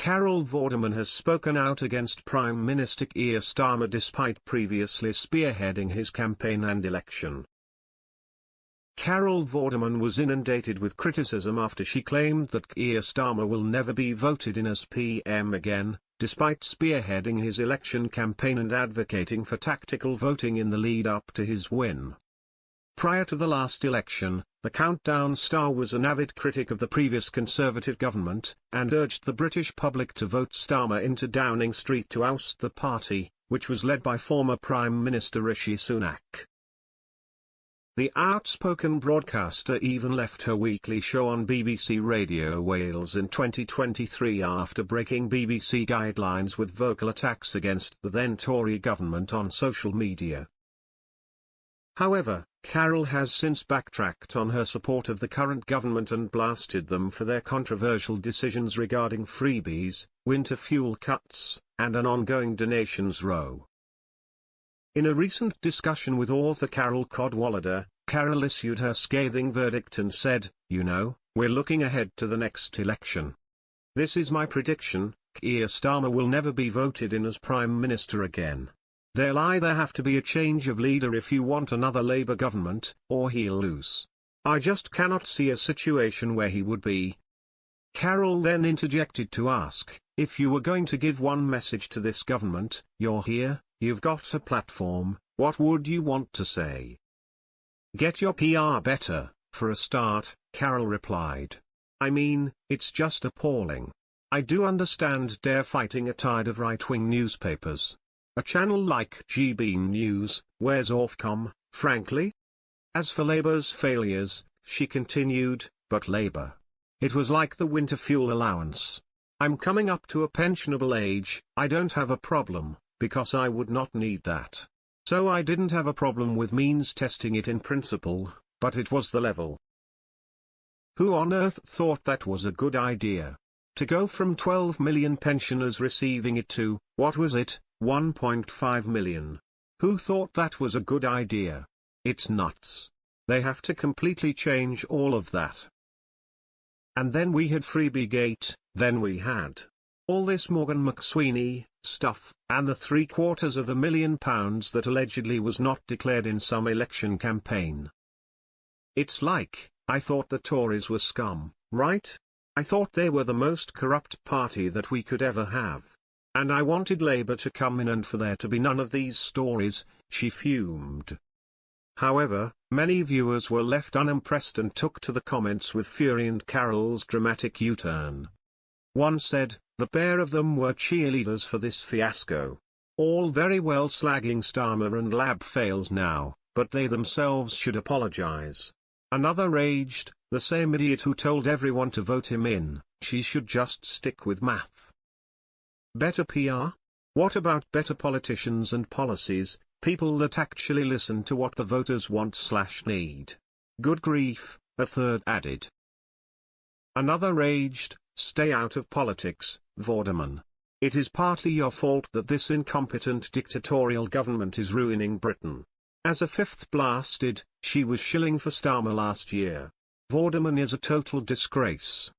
Carol Vorderman has spoken out against Prime Minister Keir Starmer despite previously spearheading his campaign and election. Carol Vorderman was inundated with criticism after she claimed that Keir Starmer will never be voted in as PM again, despite spearheading his election campaign and advocating for tactical voting in the lead-up to his win. Prior to the last election, the Countdown star was an avid critic of the previous Conservative government, and urged the British public to vote Starmer into Downing Street to oust the party, which was led by former Prime Minister Rishi Sunak. The outspoken broadcaster even left her weekly show on BBC Radio Wales in 2023 after breaking BBC guidelines with vocal attacks against the then Tory government on social media. However, Carol has since backtracked on her support of the current government and blasted them for their controversial decisions regarding freebies, winter fuel cuts, and an ongoing donations row. In a recent discussion with author Carol Cadwalader, Carol issued her scathing verdict and said, "You know, we're looking ahead to the next election. This is my prediction: Keir Starmer will never be voted in as Prime Minister again. There'll either have to be a change of leader if you want another Labour government, or he'll lose. I just cannot see a situation where he would be." Carol then interjected to ask, "If you were going to give one message to this government, you're here, you've got a platform, what would you want to say?" "Get your PR better, for a start," Carol replied. "I mean, it's just appalling. I do understand they're fighting a tide of right-wing newspapers. A channel like GB News, where's Ofcom, frankly? As for Labour's failures," she continued, "but Labour. It was like the winter fuel allowance. I'm coming up to a pensionable age, I don't have a problem, because I would not need that. So I didn't have a problem with means testing it in principle, but it was the level. Who on earth thought that was a good idea? To go from 12 million pensioners receiving it to, what was it, 1.5 million. Who thought that was a good idea? It's nuts. They have to completely change all of that. And then we had Freebiegate, then we had all this Morgan McSweeney stuff, and the £750,000 that allegedly was not declared in some election campaign. It's like, I thought the Tories were scum, right? I thought they were the most corrupt party that we could ever have. And I wanted Labour to come in and for there to be none of these stories," she fumed. However, many viewers were left unimpressed and took to the comments with fury and Carol's dramatic U-turn. One said, "The pair of them were cheerleaders for this fiasco. All very well slagging Starmer and lab fails now, but they themselves should apologise." Another raged, "The same idiot who told everyone to vote him in, she should just stick with math." Better PR? What about better politicians and policies, people that actually listen to what the voters want/need? Good grief, a third added. Another raged, "Stay out of politics, Vorderman. It is partly your fault that this incompetent dictatorial government is ruining Britain." As a fifth blasted, "She was shilling for Starmer last year. Vorderman is a total disgrace.